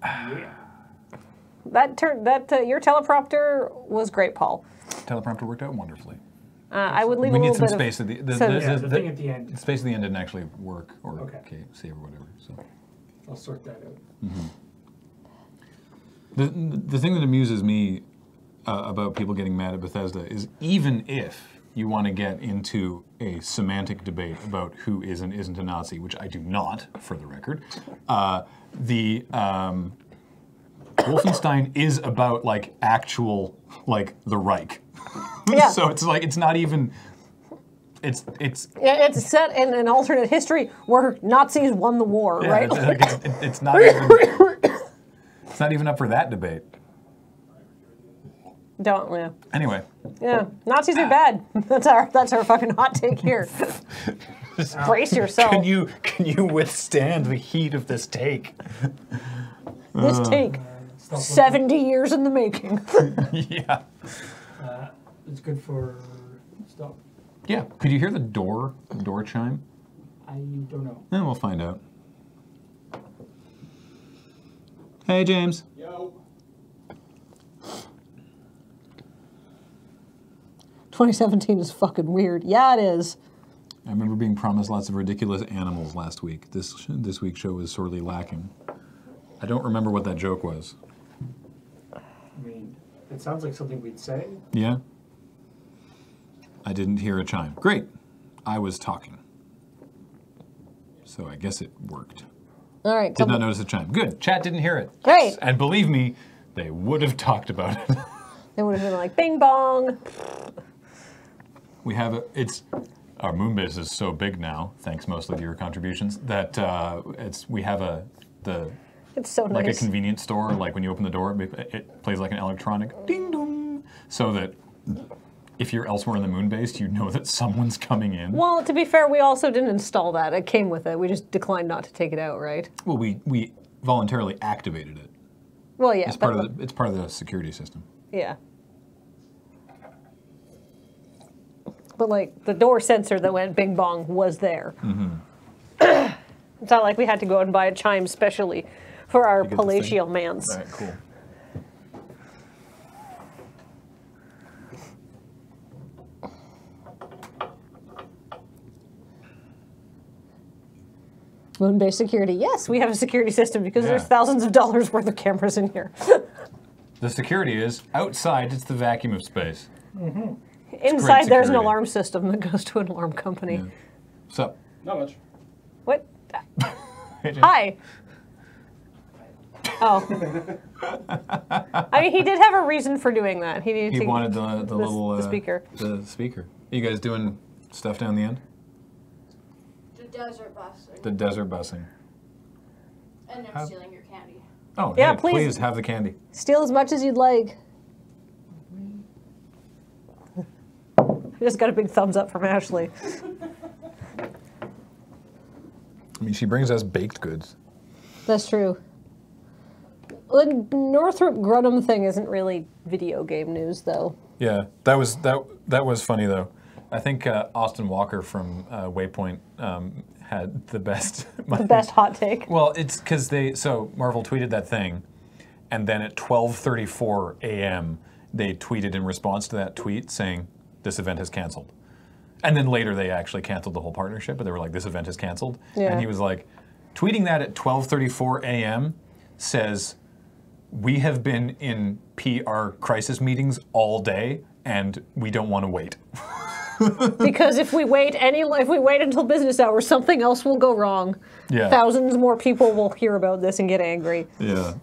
Yeah. Your teleprompter was great, Paul. Teleprompter worked out wonderfully. I would leave We a need little some bit space at the The thing at the end. the space at the end didn't actually work or Okay. save or whatever. So I'll sort that out. the thing that amuses me about people getting mad at Bethesda is even if you want to get into a semantic debate about who is and isn't a Nazi, which I do not, for the record, the Wolfenstein is about like actual like the Reich. Yeah. So it's like it's not even. It's set in an alternate history where Nazis won the war, yeah, right? it's not even. It's not even up for that debate. Don't, yeah. Anyway. Yeah, Nazis are bad. That's our fucking hot take here. Just brace yourself. Can you withstand the heat of this take? This take, 70 years in the making. Yeah. It's good for stop. Yeah. Could you hear the door chime? I don't know. We'll find out. Hey, James. Yo. 2017 is fucking weird. Yeah, it is. I remember being promised lots of ridiculous animals last week. This week's show is sorely lacking. I don't remember what that joke was. I mean, it sounds like something we'd say. Yeah? I didn't hear a chime. Great. I was talking. So I guess it worked. All right. Did not notice a chime. Good. Chat didn't hear it. Great. And believe me, they would have talked about it. It would have been like, bing bong. We have our moon base is so big now, thanks mostly to your contributions, that It's so like nice. a convenience store, like when you open the door, it plays like an electronic ding dong, so that if you're elsewhere in the moon base, you know that someone's coming in. Well, to be fair, we also didn't install that. It came with it. We just declined not to take it out, right? Well, we voluntarily activated it. Well, yeah. It's part of the security system. Yeah. But like the door sensor that went bing bong was there. Mm-hmm. It's not like we had to go and buy a chime specially for our palatial mans. All right, cool. Moon-based security. Yes, we have a security system because there's thousands of dollars worth of cameras in here. The security is outside. It's the vacuum of space. Mm-hmm. Inside, there's an security. alarm system that goes to an alarm company. Yeah. So, Not much. What? hey, James. Hi. Oh. I mean, he did have a reason for doing that. He needed He to wanted the little the speaker. The speaker. Are you guys doing stuff down the end? The desert busing. The desert busing. And I'm stealing your candy. Oh, Yeah, hey, please. have the candy. Steal as much as you'd like. We just got a big thumbs up from Ashley. I mean, she brings us baked goods. That's true. The Northrop Grumman thing isn't really video game news, though. Yeah, that was funny though. I think Austin Walker from Waypoint had the best The best hot take. Well, it's because Marvel tweeted that thing, and then at 12:34 a.m. they tweeted in response to that tweet saying this event is canceled, and then later they actually canceled the whole partnership. But they were like, this event is canceled, Yeah. and he was like, tweeting that at 12:34 a.m. says, we have been in PR crisis meetings all day, and we don't want to wait. Because if we wait until business hours, something else will go wrong. Yeah. Thousands more people will hear about this and get angry. Yeah.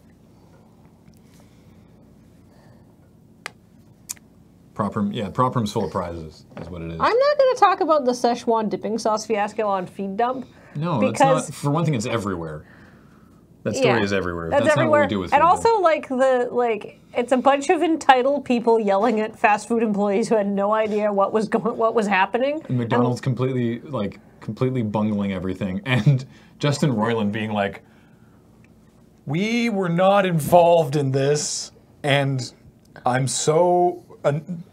Properum's full of prizes, is what it is. I'm not going to talk about the Szechuan dipping sauce fiasco on Feed Dump. No, because that's not. For one thing, it's everywhere. That story is everywhere. That's everywhere. not what we do with and Feed also, Dump. it's a bunch of entitled people yelling at fast food employees who had no idea what was happening. And McDonald's completely bungling everything, and Justin Roiland being like, "We were not involved in this, and I'm so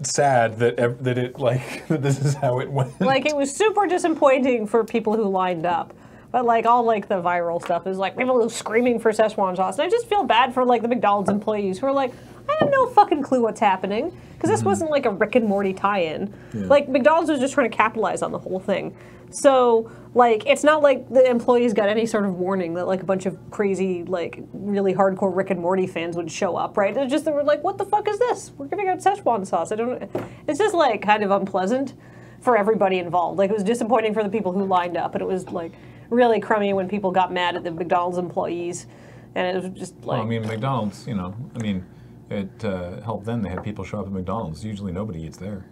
sad that that this is how it went." Like, it was super disappointing for people who lined up. But like all like the viral stuff is like people screaming for Szechuan sauce, and I just feel bad for like the McDonald's employees who are like, I have no fucking clue what's happening because this wasn't like a Rick and Morty tie-in. Yeah. Like McDonald's was just trying to capitalize on the whole thing. So like it's not like the employees got any sort of warning that like a bunch of crazy like really hardcore Rick and Morty fans would show up, right? It's just they were like, what the fuck is this? We're giving out Szechuan sauce. I don't. It's just like kind of unpleasant for everybody involved. Like it was disappointing for the people who lined up, and it was like really crummy when people got mad at the McDonald's employees, and it was just like. Well, I mean, McDonald's, you know, I mean, it helped them. They had people show up at McDonald's. Usually nobody eats there.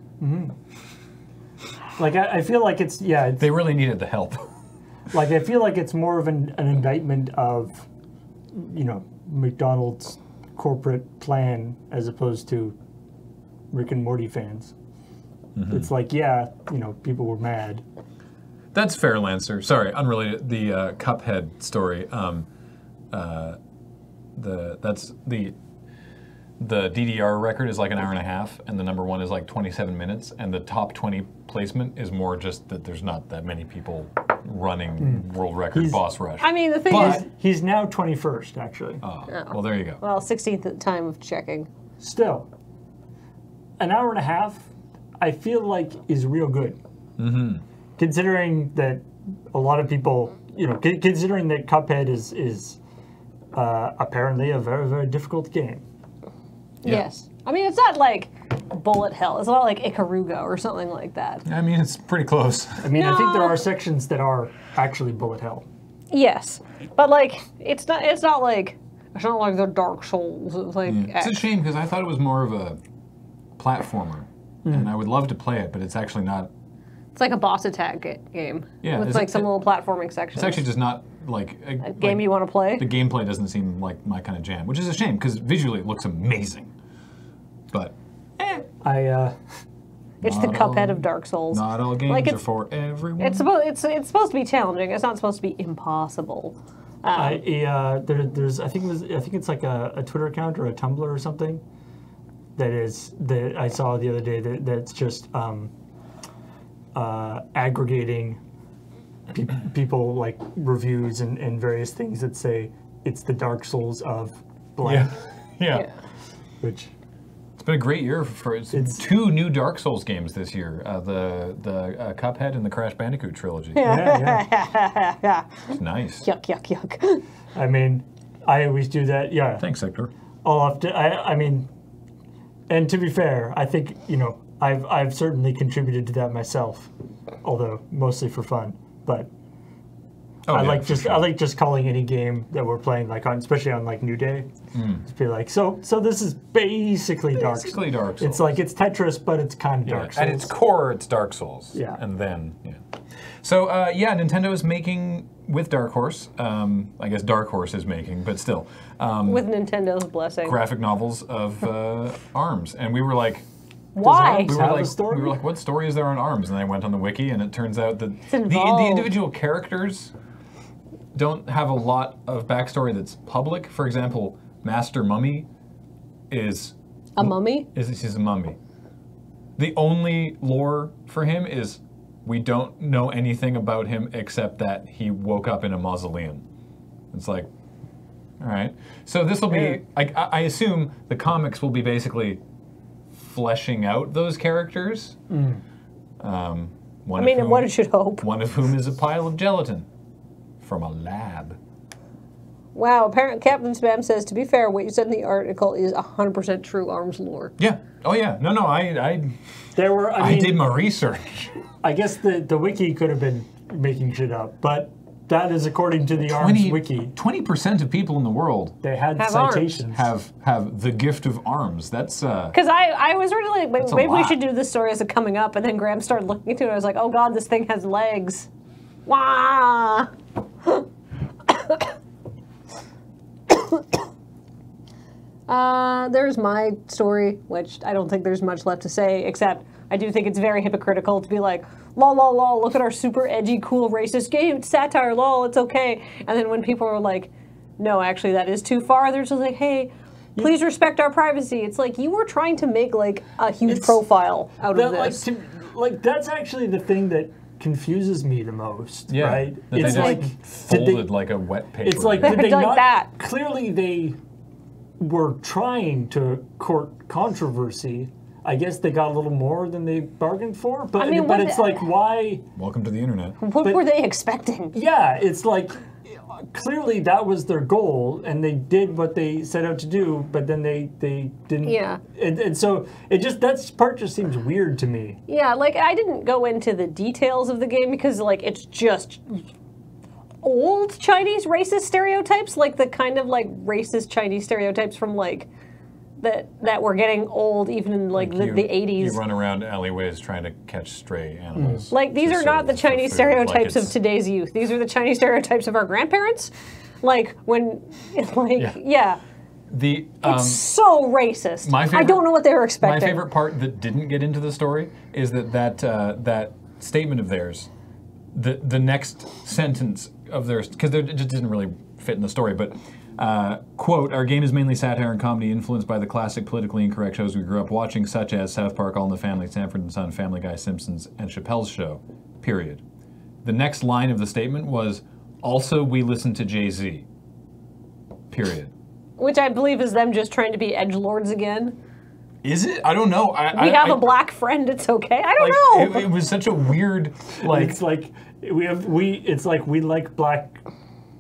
Like I feel like it's They really needed the help. like I feel like it's more of an indictment of, you know, McDonald's corporate plan as opposed to Rick and Morty fans. It's like, yeah, you know, people were mad. That's fair, Lancer. Sorry, unrelated. The Cuphead story. The DDR record is like an hour and a half, and the number one is like 27 minutes, and the top 20 placement is more just that there's not that many people running world record boss rush. I mean, the thing But is, he's now 21st, actually. Oh, well, there you go. well, 16th at the time of checking. Still, an hour and a half, I feel like is real good. Considering that a lot of people, you know, considering that Cuphead is apparently a very, very difficult game. Yeah. Yes. I mean, it's not like bullet hell. It's not like Ikaruga or something like that. I mean, it's pretty close. I mean, I think there No. are sections that are actually bullet hell. Yes, but like it's not like the Dark Souls. It's like It's a shame because I thought it was more of a platformer, and I would love to play it, but it's actually not. it's like a boss attack game. Yeah, with is like it- some little platforming sections. It's actually just not like a game you want to play. The gameplay doesn't seem like my kind of jam, which is a shame because visually it looks amazing. But It's the not Cuphead all- of Dark Souls. not all games Like are for everyone. It's supposed to be challenging. It's not supposed to be impossible. There's I think it's like a Twitter account or a Tumblr or something that I saw the other day that's just aggregating people like reviews and various things that say it's the Dark Souls of blank, yeah. which It's been a great year for two new Dark Souls games this year. The Cuphead and the Crash Bandicoot trilogy. yeah. It's nice. Yuck, yuck, yuck. I mean, I always do that. Yeah. Thanks, Hector. I'll have to. I mean, and to be fair, I think I've certainly contributed to that myself, although mostly for fun. But Oh, I yeah, like for just sure. I like just calling any game that we're playing like on, especially on like New Day, to be like, so this is basically Dark Souls. Basically Dark Souls. It's like it's Tetris, but it's kind of Dark Souls. At its core, it's Dark Souls. Yeah. And then, yeah. So, Nintendo is making, with Dark Horse, I guess Dark Horse is making, but still, With Nintendo's blessing. graphic novels of ARMS. And we were like, Why? Does we Have were, a like, story? we were like, what story is there on ARMS? And I went on the wiki, and it turns out that the involved. individual characters don't have a lot of backstory that's public. For example, Master Mummy is A mummy? he's a mummy. The only lore for him is we don't know anything about him except that he woke up in a mausoleum. It's like, all right. So this will be, I assume the comics will be basically fleshing out those characters. One should hope. One of whom is a pile of gelatin from a lab. Wow, apparently Captain Spam says, to be fair, what you said in the article is 100% true ARMS lore. Yeah. Oh yeah. No. I There were. I mean, did my research. I guess the wiki could have been making shit up, but that is according to the ARMS wiki. 20% of people in the world They had Have arms. citations. have the gift of arms. That's Because I was really like, a maybe we lot. should do this story as a coming up, and then Graham started looking into it. I was like, oh god, this thing has legs. Wah! There's my story, which I don't think there's much left to say, except I do think it's very hypocritical to be like, lol, lol, lol, look at our super edgy, cool, racist game, it's satire, lol, it's okay. And then when people are like, no, actually, that is too far, they're just like, hey, please respect our privacy. It's like, you were trying to make like a huge profile out of That, this. like that's actually the thing that confuses me the most, Yeah, right? that It's they like just did they- folded like a wet paper. It's like did they Like not? that. Clearly, they were trying to court controversy. I guess they got a little more than they bargained for, but I mean, but what it's the- like why? Welcome to the internet. What But- were they expecting? Yeah, it's like clearly that was their goal, and they did what they set out to do, but then they didn't. Yeah. And so it just that part just seems weird to me. Yeah, like I didn't go into the details of the game because like it's just old Chinese racist stereotypes, like the kind of like racist Chinese stereotypes from like that were getting old even in like the 80s. You run around alleyways trying to catch stray animals. Like these to are not the serve for Chinese food. stereotypes Like of today's youth. These are the Chinese stereotypes of our grandparents. Like when, like yeah, The it's so racist. my I favorite- don't know what they were expecting. My favorite part that didn't get into the story is that statement of theirs, the next sentence of theirs, because it just didn't really fit in the story, but quote, our game is mainly satire and comedy influenced by the classic politically incorrect shows we grew up watching, such as South Park, All in the Family, Sanford and Son, Family Guy, Simpsons, and Chappelle's Show, period. The next line of the statement was, also we listen to Jay-Z, period. Which I believe is them just trying to be edgelords again. Is it? I don't know. We have a black friend. It's okay. I don't know. It was such a weird, like, It's like it's like we like black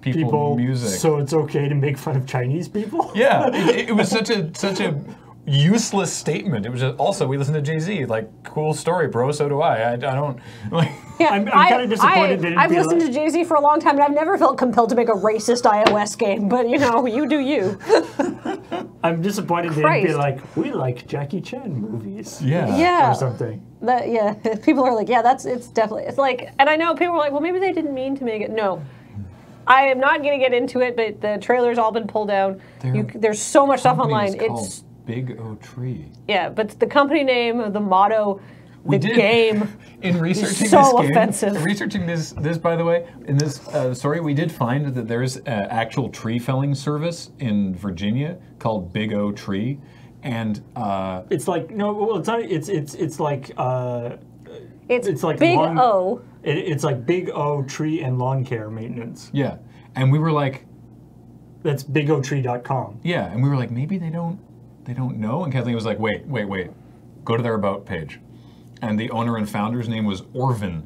people music. so it's okay to make fun of Chinese people. Yeah, it was such a useless statement. It was just, also we listen to Jay-Z, like, cool story, bro. So do I. I don't like. Yeah, I'm kinda disappointed they didn't I've be listened like- to Jay-Z for a long time, and I've never felt compelled to make a racist iOS game. But you know, you do you. I'm disappointed they didn't be Christ. like we like Jackie Chan movies. Yeah. Yeah. Or something. That yeah, people are like, yeah, it's definitely. It's like, and I know people are like, well, maybe they didn't mean to make it. No. I am not going to get into it, but the trailer's all been pulled down. There's so much stuff online. It's Big O Tree. Yeah, but the company name, the motto, the game. In researching so this game, offensive. researching this by the way, in this story, we did find that there's an actual tree felling service in Virginia called Big O Tree, and It's like no, well, it's not. It's like It's like Big long- O. it's like Big O tree and lawn care maintenance. yeah, and we were like, That's bigotree.com. yeah, and we were like, maybe they don't know, and Kathleen was like, wait, go to their about page, and the owner and founder's name was Orvin.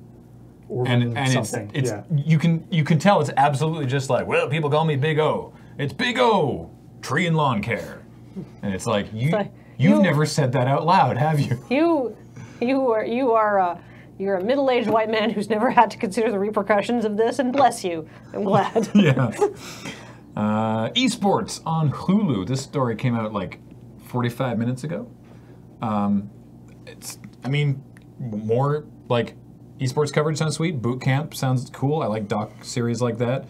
And something. it's yeah. you can tell it's absolutely just like, well, people call me Big O. It's Big O, tree and lawn care. And it's like you've never said that out loud, have you? You're a middle-aged white man who's never had to consider the repercussions of this, and bless you. I'm glad. Yeah. Esports on Hulu. This story came out like 45 minutes ago. More like esports coverage sounds sweet. Boot camp sounds cool. I like doc series like that.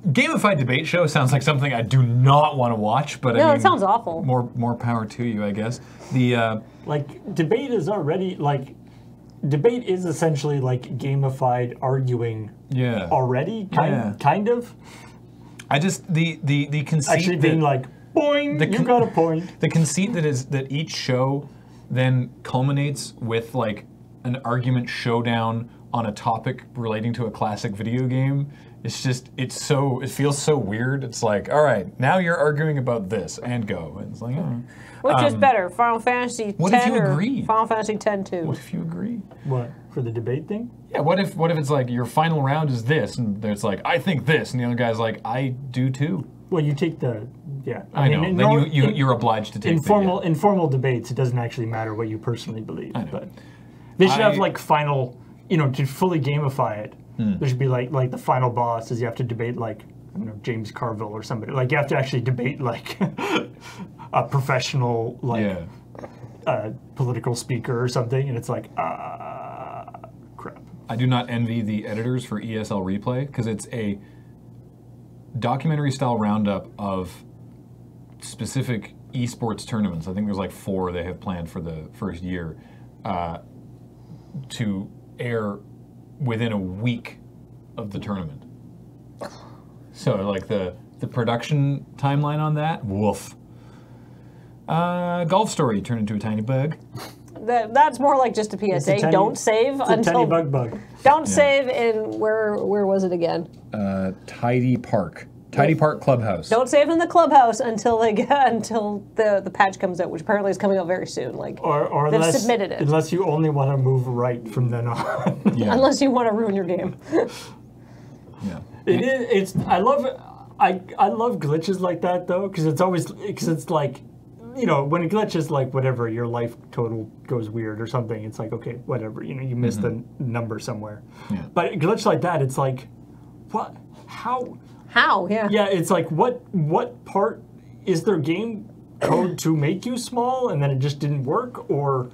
Gamified debate show sounds like something I do not want to watch, but No, it sounds awful. More power to you, I guess. The Like debate is already like debate is essentially like gamified arguing yeah. already, Yeah. kind of. I just the conceit Actually being that- like, boing, you got a point. The conceit that each show then culminates with like an argument showdown on a topic relating to a classic video game. It's just it feels so weird. It's like, all right, now you're arguing about this and go. And it's like, oh. Which is better, Final Fantasy X what if you or agree? Final Fantasy X-2? What if you agree? What, for the debate thing? Yeah, what if it's like your final round is this, and it's like I think this, and the other guy's like I do too. Well, you take the yeah. I know. Then you're obliged to take informal debates. It doesn't actually matter what you personally believe. I know. But they should have like final, to fully gamify it. There should be like the final boss is you have to debate like I don't know James Carville or somebody. Like you have to actually debate like a professional like political speaker or something, and it's like crap. I do not envy the editors for ESL Replay because it's a documentary style roundup of specific esports tournaments. I think there's like 4 they have planned for the first year to air within a week of the tournament. So like the production timeline on that, woof. Golf Story turned into a tiny bug. That's more like just a PSA. Don't save it's a until tiny bug. Don't save in where was it again? Tidy Park Clubhouse. Don't save in the clubhouse until the patch comes out, which apparently is coming out very soon. Like Or they've unless, submitted it. unless you only want to move right from then on. Yeah. Unless you want to ruin your game. Yeah. It's I love glitches like that though, because it's like, you know, when a glitch is like whatever, your life total goes weird or something, it's like, okay, whatever, you know, you missed the number somewhere. Yeah. But a glitch like that, it's like, what? How? Yeah. Yeah, it's like, what part is their game code to make you small and then it just didn't work? Or,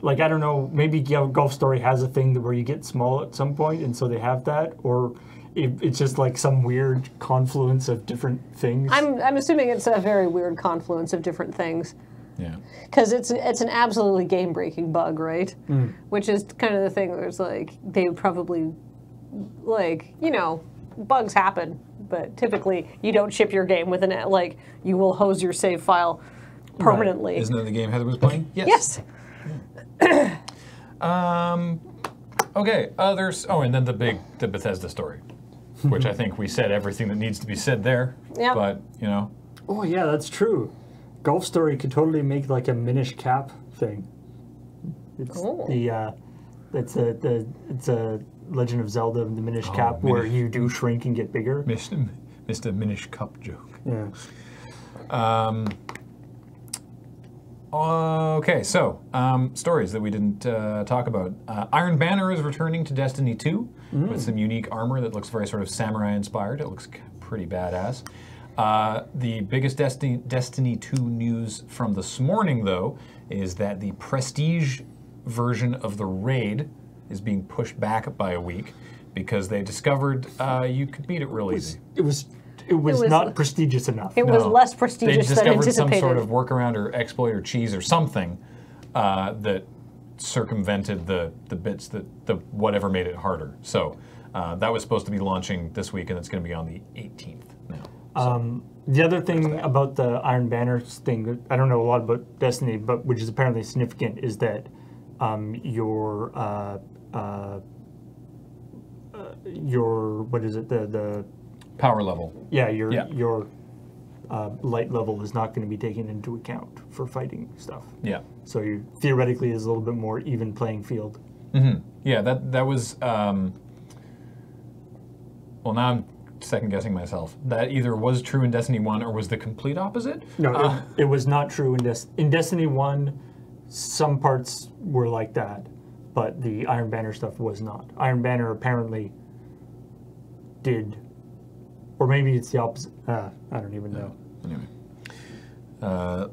like, I don't know, maybe Golf Story has a thing where you get small at some point and so they have that, or it's just like some weird confluence of different things. I'm assuming it's a very weird confluence of different things. Yeah. Because it's an absolutely game-breaking bug, right? Which is kind of the thing where it's like, they would probably, like, you know, bugs happen, but typically you don't ship your game with like, you will hose your save file permanently. Isn't that the game Heather was playing? Yes. Okay, others. Oh, and then the Bethesda story, which I think we said everything that needs to be said there. Yep. But, you know. Oh yeah, that's true. Golf Story could totally make like a Minish Cap thing. It's it's a Legend of Zelda, the Minish Cap, where you do shrink and get bigger. Mr. Minish Cup joke. Yeah. Okay, so stories that we didn't talk about. Iron Banner is returning to Destiny 2 with some unique armor that looks very sort of samurai inspired. It looks pretty badass. The biggest Destiny 2 news from this morning, though, is that the Prestige version of the raid is being pushed back by a week because they discovered you could beat it real easy. It was not prestigious enough. It was less prestigious than anticipated. They discovered some sort of workaround or exploit or cheese or something that circumvented the bits that whatever made it harder. So that was supposed to be launching this week, and it's going to be on the 18th now. So. The other thing about the Iron Banner thing, I don't know a lot about Destiny, but which is apparently significant, is that your what is it, the power level. Yeah, your light level is not going to be taken into account for fighting stuff. Yeah. So you theoretically is a little bit more even playing field. Mm-hmm. Yeah, that was. Well, now I'm second guessing myself. That either was true in Destiny 1 or was the complete opposite. No, it was not true in Destiny 1. Some parts were like that, but the Iron Banner stuff was not. Iron Banner apparently did. Or maybe it's the opposite. I don't even know. Anyway.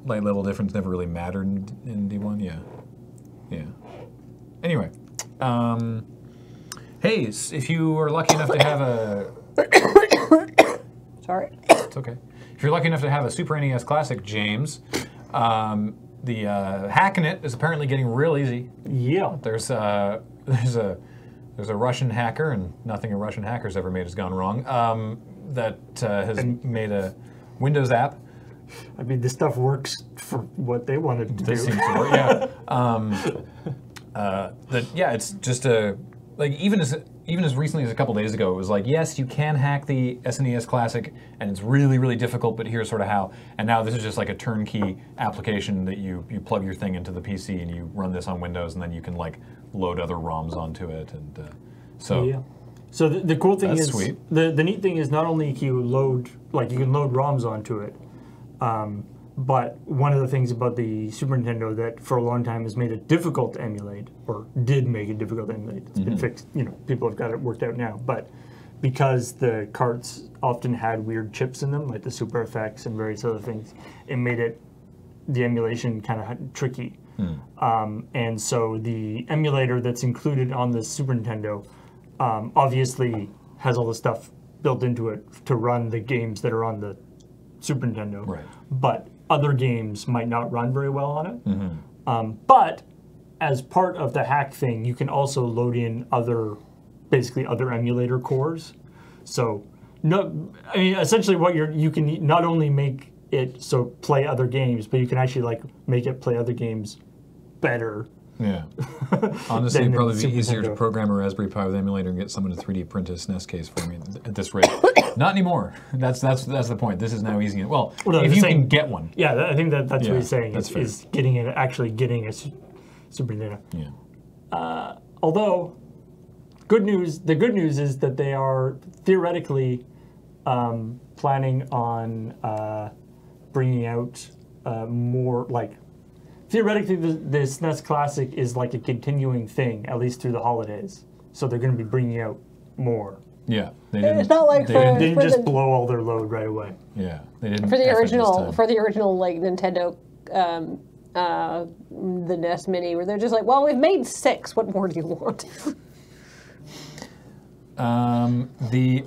Light level difference never really mattered in D1, yeah. Anyway. Hey, if you are lucky enough to have a... Sorry. It's okay. If you're lucky enough to have a Super NES Classic, James, the hacking it is apparently getting real easy. Yeah. There's a Russian hacker, and nothing a Russian hacker's ever made has gone wrong, that has made a Windows app. I mean, this stuff works for what they wanted to do. This seems to work, yeah. It's just even as recently as a couple days ago, it was like, yes, you can hack the SNES Classic, and it's really, really difficult, but here's sort of how. And now this is just like a turnkey application that you plug your thing into the PC and you run this on Windows, and then you can like load other ROMs onto it, and so. Yeah. So the cool thing is, sweet. The neat thing is not only can you load ROMs onto it, but one of the things about the Super Nintendo that for a long time has made it difficult to emulate, or did make it difficult to emulate. It's been fixed. You know, people have got it worked out now. But because the carts often had weird chips in them, like the Super FX and various other things, it made the emulation kind of tricky. And so the emulator that's included on the Super Nintendo obviously has all the stuff built into it to run the games that are on the Super Nintendo. Right. But other games might not run very well on it. But as part of the hack thing, you can also load in basically other emulator cores. So, essentially, what you can not only make it so play other games, but you can actually make it play other games better. Yeah. Honestly, Than it'd probably Super be easier to Nintendo. program a Raspberry Pi with emulator and get someone to 3D print a SNES case for me at this rate. Not anymore. That's the point. This is now easy. Well, Well, no, if I'm you saying- can get one. Yeah, I think that's Yeah, what he's saying. that's fair. Is getting it, actually getting a Super Nintendo. Yeah. Although, the good news is that they are theoretically planning on bringing out more, like, theoretically the SNES Classic is like a continuing thing, at least through the holidays. So they're going to be bringing out more. Yeah. They didn't, It's not like they for- didn't- They didn't For just the- blow all their load right away. Yeah. They didn't. For the F it this original, time. like Nintendo, the NES Mini, where they're just like, well, we've made 6. What more do you want?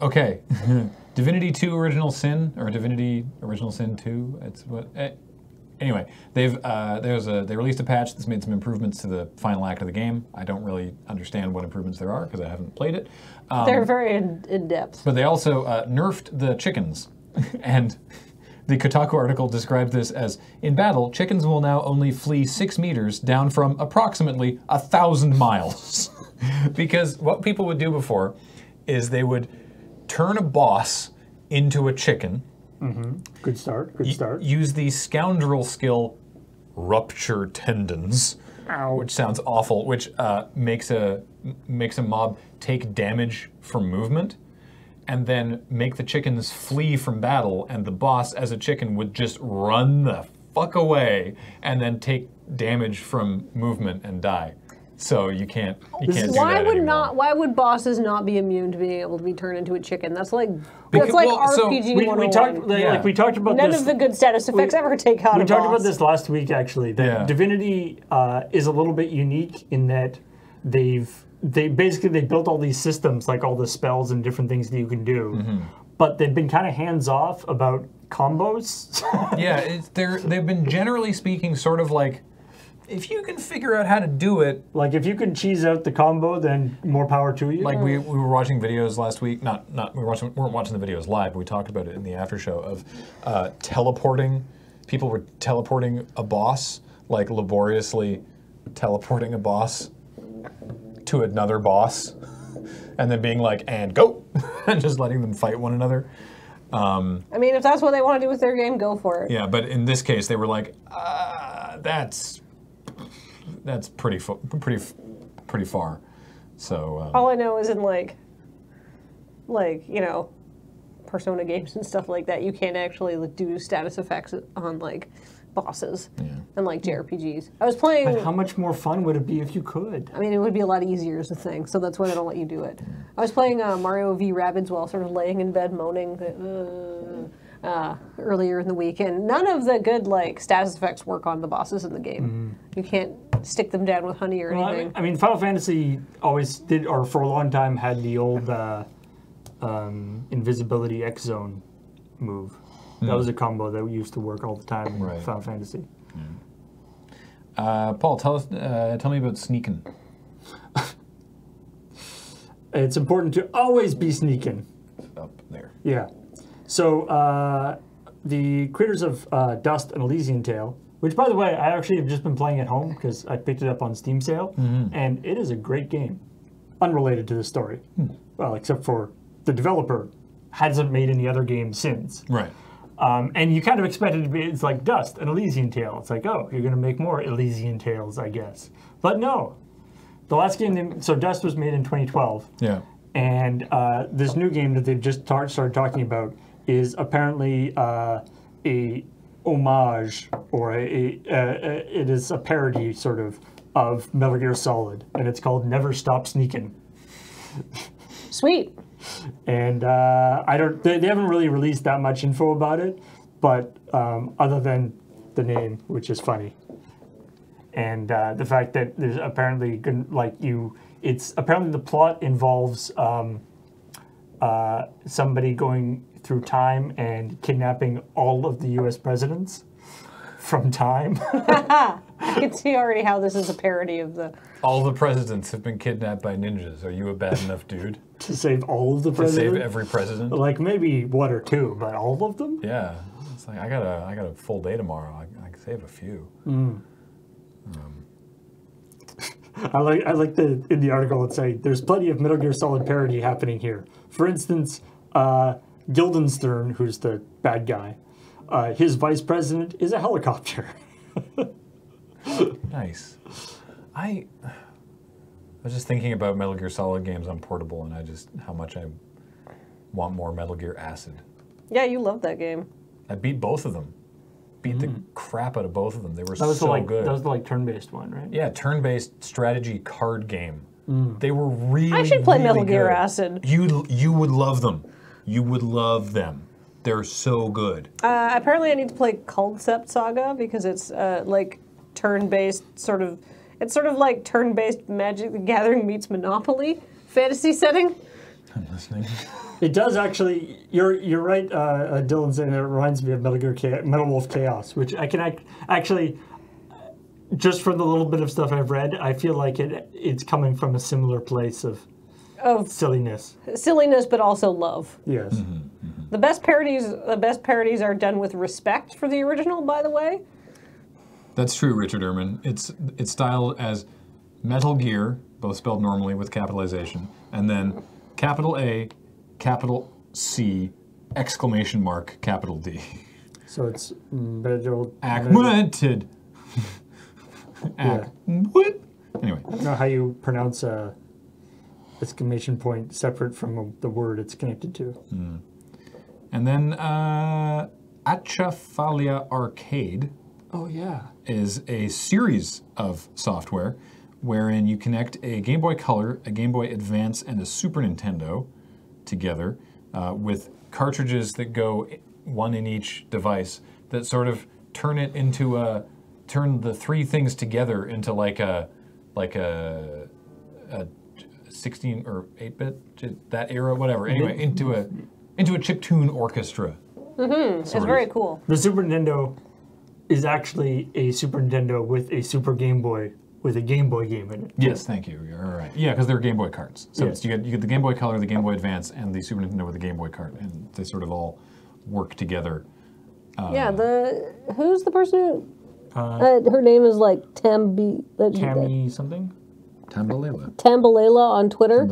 Okay, Divinity 2 Original Sin, or Divinity Original Sin 2. It's what. Anyway, they released a patch that's made some improvements to the final act of the game. I don't really understand what improvements there are because I haven't played it. They're very in depth. But they also nerfed the chickens, and the Kotaku article described this as, in battle, chickens will now only flee 6 meters down from approximately 1,000 miles. Because what people would do before is they would turn a boss into a chicken, Good start. Good start. use the scoundrel skill Rupture Tendons, Ow. which sounds awful, which makes a mob take damage from movement, and then make the chickens flee from battle, and the boss as a chicken would just run the fuck away and then take damage from movement and die. So you can't do that anymore. Why would bosses not be immune to being able to be turned into a chicken? That's like Because- well, so RPG We 101. talked Yeah. we talked about None this. of the good status effects ever take out We a talked boss. about this last week, actually. That Yeah. Divinity is a little bit unique in that they built all these systems, like all the spells and different things that you can do, but they've been kind of hands off about combos. Yeah, they've been generally speaking sort of like, if you can figure out how to do it. Like if you can cheese out the combo, then more power to you. Like we were watching videos last week. We weren't watching the videos live, but we talked about it in the after show of teleporting. People were teleporting a boss, like laboriously teleporting a boss to another boss, and then being like, and go, and just letting them fight one another. I mean, if that's what they want to do with their game, go for it. Yeah, but in this case, they were like, that's pretty far. So All I know is in like Persona games and stuff like that, you can't actually do status effects on like bosses and like JRPGs. I was playing. But how much more fun would it be if you could? I mean, it would be a lot easier is the thing, so that's why they don't let you do it. I was playing Mario v. Rabbids while sort of laying in bed moaning earlier in the week, and none of the good like status effects work on the bosses in the game. You can't stick them down with honey or Well, anything. I mean, Final Fantasy always did, or for a long time had the old invisibility X Zone move. That was a combo that used to work all the time in Right. Final Fantasy. Paul, tell me about sneaking. It's important to always be sneaking. Up there. Yeah. So the creators of Dust and Elysian Tale, which by the way, I actually have just been playing at home because I picked it up on Steam sale, and it is a great game, unrelated to the story. Well, except for the developer hasn't made any other games since. Right. And you kind of expect it to be, it's like Dust, an Elysian Tale. It's like, oh, you're going to make more Elysian Tales, I guess. But no. The last game, so Dust was made in 2012. Yeah. And this new game that they've just started talking about is apparently a homage, or it is a parody, sort of Metal Gear Solid. And it's called Never Stop Sneaking. Sweet. And they haven't really released that much info about it, but other than the name, which is funny, and the fact that there's apparently it's apparently the plot involves somebody going through time and kidnapping all of the U.S. presidents from time. I can see already how this is a parody of the. All the presidents have been kidnapped by ninjas. Are you a bad enough dude To save all of the to presidents? save every president? Like maybe one or two, but all of them? Yeah. It's like I got a full day tomorrow. I can save a few. I like the in the article it say there's plenty of Metal Gear Solid parody happening here. For instance, Guildenstern, who's the bad guy, his vice president is a helicopter. Nice. I was just thinking about Metal Gear Solid games on portable, and how much I want more Metal Gear Acid. Yeah, you loved that game. I beat both of them. Beat the crap out of both of them. They were That was so good. That was the turn-based one, right? Yeah, turn-based strategy card game. They were really, I should play really Metal Gear good. Acid. You would love them. You would love them. They're so good. Apparently I need to play Concept Saga because it's like turn-based sort of... It's sort of like turn-based Magic the Gathering meets Monopoly fantasy setting. I'm listening. It does actually. You're right, Dylan, saying it reminds me of Metal Wolf Chaos, which I can actually, just from the little bit of stuff I've read, I feel like it's coming from a similar place of silliness. Silliness, but also love. Yes. The best parodies are done with respect for the original, by the way. That's true, Richard Ehrman. It's styled as Metal Gear, both spelled normally with capitalization, and then capital A, capital C, exclamation mark, capital D. So it's Metal. Augmented. What? Anyway. I don't know how you pronounce exclamation point separate from the word it's connected to. And then Atchafalaya Arcade. Oh yeah. Is a series of software wherein you connect a Game Boy Color, a Game Boy Advance, and a Super Nintendo together with cartridges that go one in each device that sort of turn the three things together into like a 16 or 8-bit, that era, whatever. Anyway, into a chiptune orchestra. It's very cool. The Super Nintendo is actually a Super Nintendo with a Super Game Boy with a Game Boy game in it. Yes, thank you. You're all right. Yeah, because they're Game Boy cards. So Yes. you get the Game Boy Color, the Game Boy Advance, and the Super Nintendo with the Game Boy card, and they sort of all work together. Who's the person who... her name is like Tammy something? Tambalela on Twitter.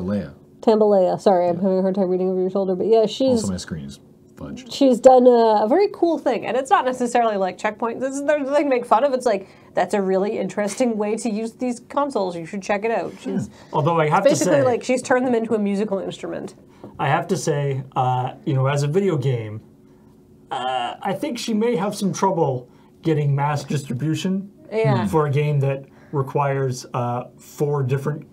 Tambalea. Sorry, I'm having a hard time reading over your shoulder, but yeah, Also, my screen is fudged. she's done a very cool thing, and it's not necessarily like Checkpoint. This is the thing to make fun of. It's like, that's a really interesting way to use these consoles. You should check it out. She's Although I have to basically say, like she's turned them into a musical instrument. I have to say, as a video game, I think she may have some trouble getting mass distribution for a game that requires 4 different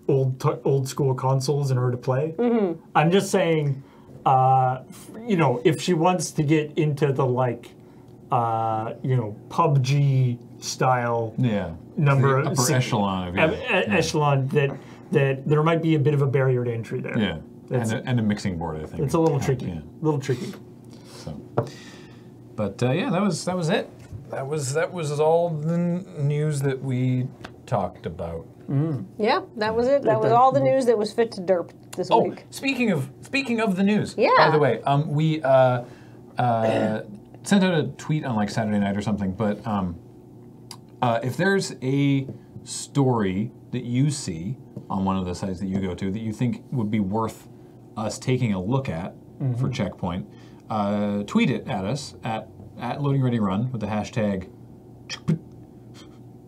old school consoles in order to play. I'm just saying, if she wants to get into the PUBG style number the upper echelon of echelon that there might be a bit of a barrier to entry there. Yeah, and a mixing board, I think. It's a little tricky. Yeah. A little tricky. So, but that was it. That was all the news that we talked about. Yeah, that was it. That was all the news that was fit to derp this week. Speaking of the news. Yeah. By the way, we sent out a tweet on like Saturday night or something. But if there's a story that you see on one of the sites that you go to that you think would be worth us taking a look at for Checkpoint, tweet it at us at Loading Ready Run with the hashtag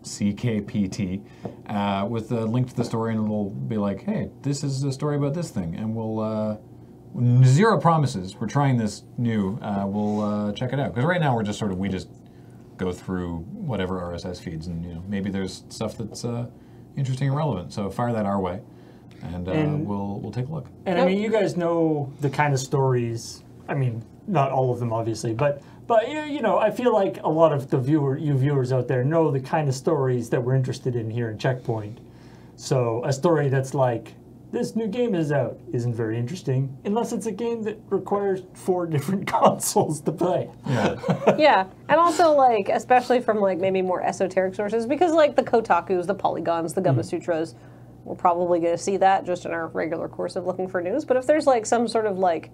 CKPT with a link to the story, and it'll be like, hey, this is a story about this thing, and we'll zero promises. We're trying this new. We'll check it out, because right now we just go through whatever RSS feeds, and maybe there's stuff that's interesting and relevant. So fire that our way, and we'll take a look. And I mean, you guys know the kind of stories. I mean, not all of them, obviously, but I feel like a lot of the viewers out there know the kind of stories that we're interested in here in Checkpoint. So a story that's like, this new game is out isn't very interesting unless it's a game that requires 4 different consoles to play. Yeah. Yeah, and also like, especially from like maybe more esoteric sources, because like the Kotakus, the Polygons, the Gama Sutras, we're probably going to see that just in our regular course of looking for news. But if there's like some sort of like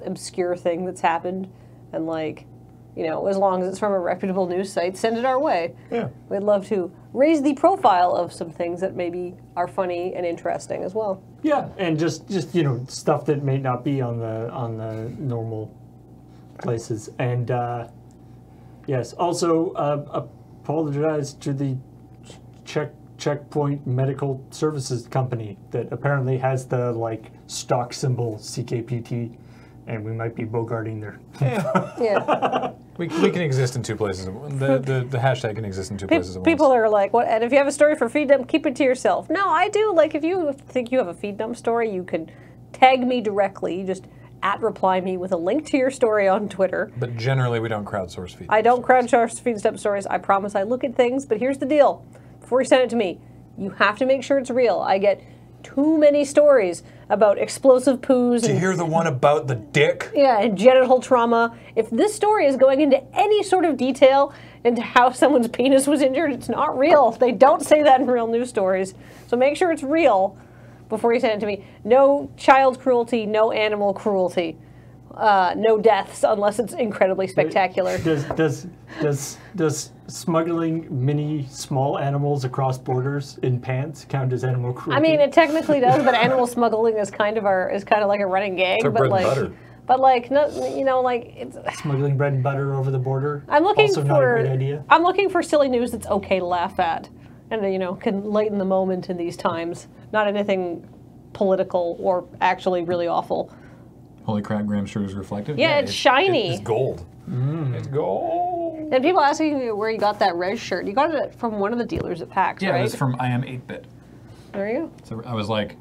obscure thing that's happened, and like As long as it's from a reputable news site, send it our way. Yeah. We'd love to raise the profile of some things that maybe are funny and interesting as well. Yeah, and just stuff that may not be on the normal places. And yes, also apologize to the Checkpoint Medical Services Company that apparently has the stock symbol CKPT, and we might be bogarting their. Yeah. We can exist in two places. The hashtag can exist in two places at once. People are like, what? And if you have a story for feed dump, keep it to yourself. No, I do. If you think you have a feed dump story, you can tag me directly. You just @reply me with a link to your story on Twitter. But generally, we don't crowdsource feed. I don't crowdsource feed dump stories. I promise I look at things, but here's the deal. Before you send it to me, you have to make sure it's real. I get too many stories about explosive poos. Did you hear the one about the dick? Yeah, and genital trauma. If this story is going into any sort of detail into how someone's penis was injured, it's not real. They don't say that in real news stories. So make sure it's real before you send it to me. No child cruelty, no animal cruelty. No deaths unless it's incredibly spectacular. Does smuggling small animals across borders in pants count as animal cruelty? I mean, it technically does, but animal smuggling is kind of like a running gag. It's our bread and butter. But it's smuggling bread and butter over the border. I'm looking also for not a great idea. I'm looking for silly news that's okay to laugh at, and can lighten the moment in these times. Not anything political or actually really awful. Holy crap, Graham's shirt is reflective. Yeah, it's shiny. It's gold. It's gold. And people asking me where you got that red shirt. You got it from one of the dealers at PAX, Yeah, right? it was from I Am 8-Bit. There you go. So I was like,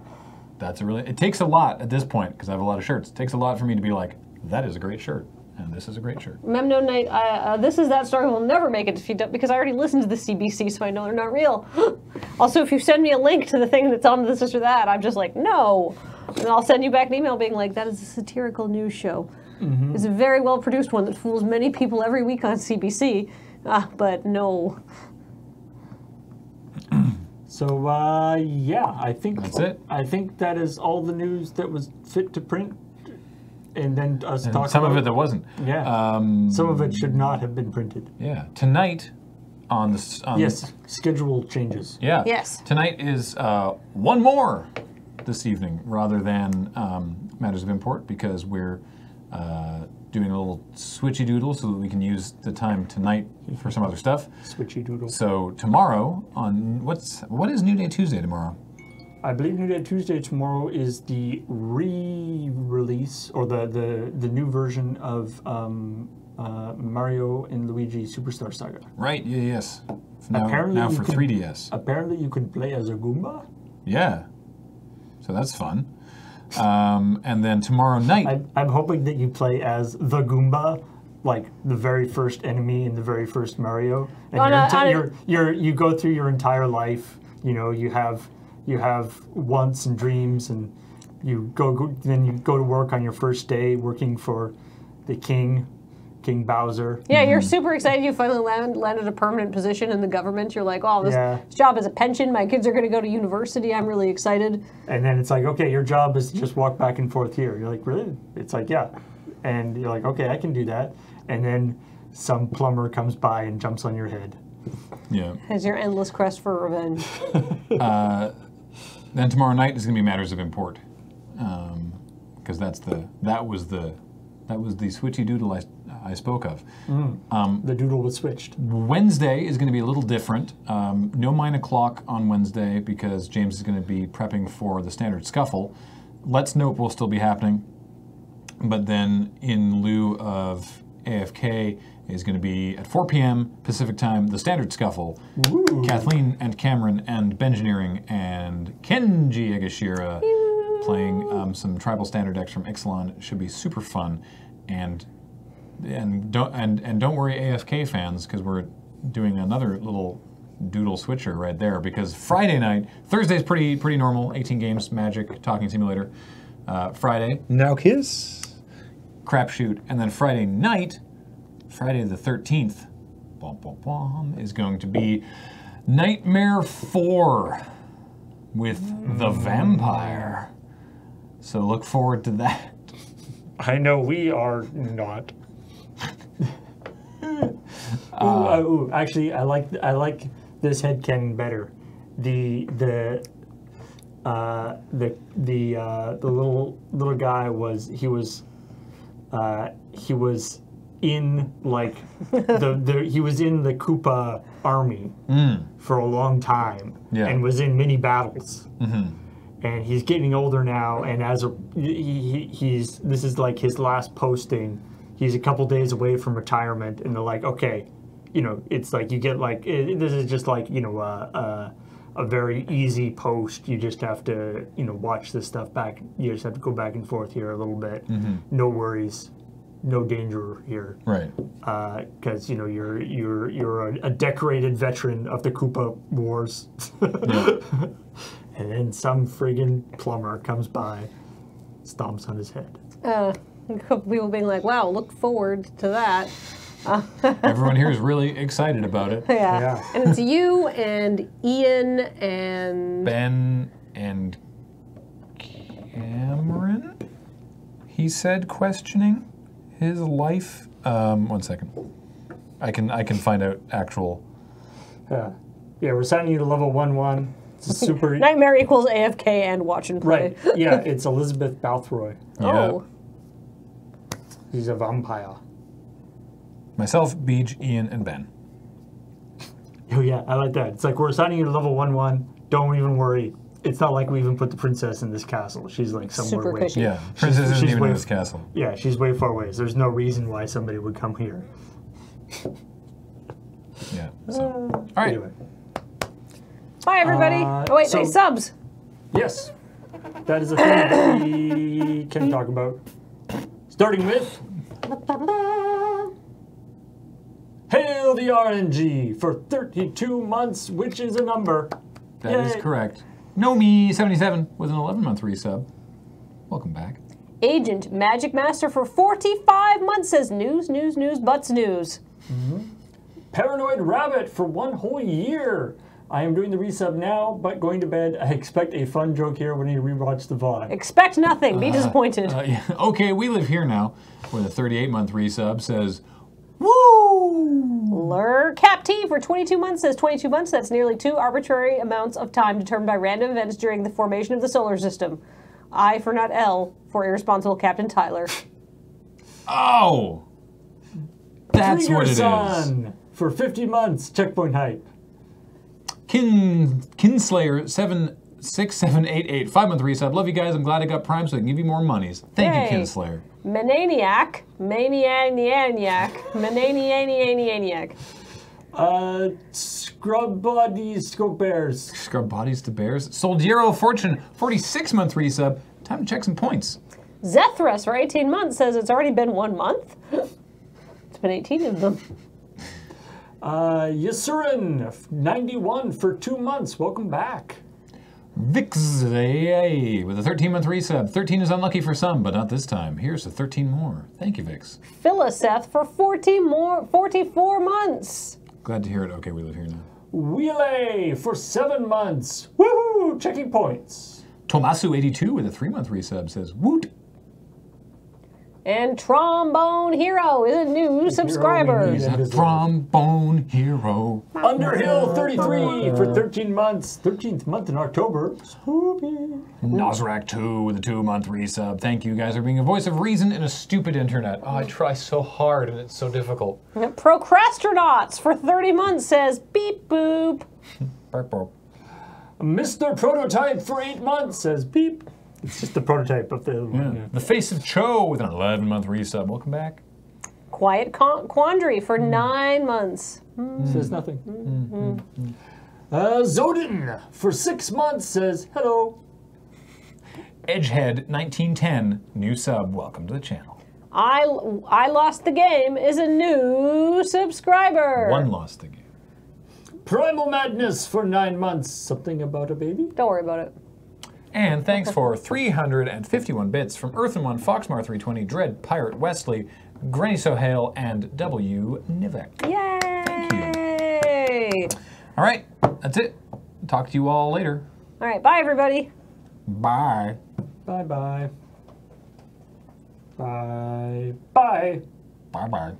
it takes a lot at this point, because I have a lot of shirts. It takes a lot for me to be like, that is a great shirt, and this is a great shirt. Memno Night, this is that story will never make it to feed up because I already listened to the CBC, so I know they're not real. Also, if you send me a link to the thing that's on this or that, I'm just like, no. And I'll send you back an email being like, that is a satirical news show. Mm-hmm. It's a very well-produced one that fools many people every week on CBC, but no. So, yeah, I think that's it. I think that is all the news that was fit to print. And then us And talk some about of it that wasn't. Yeah. Some of it should not have been printed. Yeah. Tonight on the... yes, schedule changes. Yeah. Yes. Tonight is one more this evening rather than Matters of Import, because we're doing a little switchy doodle so that we can use the time tonight for some other stuff. Switchy doodle. So tomorrow on what is New Day Tuesday tomorrow? I believe New Day Tuesday tomorrow is the re-release or the new version of Mario and Luigi Superstar Saga. Right. Yeah. Yes. Now Apparently for 3DS. Apparently, you can play as a Goomba. Yeah. So that's fun. And then tomorrow night, I'm hoping that you play as the Goomba, like the very first enemy in the very first Mario, and you go through your entire life. You have wants and dreams, and then you go to work on your first day working for the King Bowser. Yeah, you're super excited. You finally landed a permanent position in the government. You're like, oh, this job is a pension. My kids are going to go to university. I'm really excited. And then it's like, okay, your job is to just walk back and forth here. You're like, really? It's like, yeah. And you're like, okay, I can do that. And then some plumber comes by and jumps on your head. Yeah. As your endless quest for revenge. Then tomorrow night is going to be Matters of Import, because that was the switchy doodle I spoke of. The doodle was switched. Wednesday is going to be a little different. No 9 o'clock on Wednesday because James is going to be prepping for the Standard Scuffle. Let's Nope will still be happening, but then in lieu of AFK is going to be at 4 p.m. Pacific time, the Standard Scuffle. Ooh. Kathleen and Cameron and Bengineering and Kenji Egashira playing some tribal standard decks from Ixalan. It should be super fun, and don't worry, AFK fans, because we're doing another little doodle switcher right there. Because Friday night, Thursday's pretty normal, 18 games, Magic, Talking Simulator. Friday, Now Kiss. Crapshoot, and then Friday night, Friday the 13th, is going to be Nightmare 4 with the Vampire. So look forward to that. I know we are not. Actually, I like this headcanon better. The little guy was in like he was in the Koopa army for a long time and was in many battles. And he's getting older now, and as this is like his last posting. He's a couple days away from retirement, and they're like, okay, it's like you get like this is just like a very easy post. You just have to watch this stuff back. You just have to go back and forth here a little bit. No worries, no danger here. Right. Because you're a decorated veteran of the Koopa Wars. And then some friggin' plumber comes by, stomps on his head. People being like, wow, look forward to that. Everyone here is really excited about it. Yeah. And it's you and Ian and... Ben and Cameron? He said, questioning his life. 1 second. I can find out actual... Yeah, we're signing you to level 1-1. It's a super... Nightmare equals AFK and watch and play. Right, yeah, it's Elizabeth Balthroy. Oh. She's a vampire. Myself, Beej, Ian, and Ben. Oh yeah, I like that. It's like, we're assigning you to level 1-1. Don't even worry. It's not like we even put the princess in this castle. She's like somewhere Super way... cushy. Yeah, princess isn't even in this castle. Yeah, she's way far away. So there's no reason why somebody would come here. Yeah, so. All right. Anyway. Bye, everybody. Wait, subs. Yes, that is a thing that we can talk about. Starting with... Hail the RNG for 32 months, which is a number. That is correct. Nomi77 with an 11-month resub. Welcome back. Agent Magic Master for 45 months says news, butts news. Paranoid Rabbit for 1 whole year. I am doing the resub now, but going to bed. I expect a fun joke here when you rewatch the VOD. Expect nothing. Be disappointed. Yeah. Okay, we live here now, where the 38-month resub says, woo! Lur Cap T for 22 months says 22 months. That's nearly 2 arbitrary amounts of time determined by random events during the formation of the solar system. I for not L for irresponsible Captain Tyler. Oh! That's what it is. For 50 months, checkpoint height. Kinslayer 76788, 5-month resub. Love you guys. I'm glad I got Prime so I can give you more monies. Thank you, Kinslayer. Maniac. Scrub bodies to bears. Scrub bodies to bears. Soldiero Fortune, 46-month resub. Time to check some points. Zethras for 18 months says it's already been 1 month. It's been 18 of them. Yasurin, 91 for 2 months. Welcome back. Vix with a 13-month resub. 13 is unlucky for some, but not this time. Here's a 13 more. Thank you, Vix. Philiseth for 44 months. Glad to hear it. Okay, we live here now. Wheelie for 7 months. Woohoo! Checking points. Tomasu82 with a 3-month resub says, woot. And Trombone Hero is a new subscriber. He's a trombone hero. Underhill 33 for 13 months. 13th month in October. Spoopy. Nosrak 2 with a 2-month resub. Thank you guys for being a voice of reason in a stupid internet. Oh, I try so hard and it's so difficult. Procrastinauts for 30 months says beep boop. Burp, burp. Mr. Prototype for 8 months says beep. It's just the prototype of the other one. Yeah. The Face of Cho with an 11-month resub. Welcome back. Quiet Quandary for 9 months. Says nothing. Zodin for 6 months says hello. Edgehead 1910, new sub. Welcome to the channel. I Lost the Game is a new subscriber. One lost the game. Primal Madness for 9 months. Something about a baby? Don't worry about it. And thanks for 351 bits from Earthen One, Foxmar 320, Dread Pirate Wesley, Granny Sohail, and W. Nivek. Yay! Thank you. All right, that's it. Talk to you all later. All right, bye everybody. Bye. Bye-bye. Bye. Bye. Bye-bye.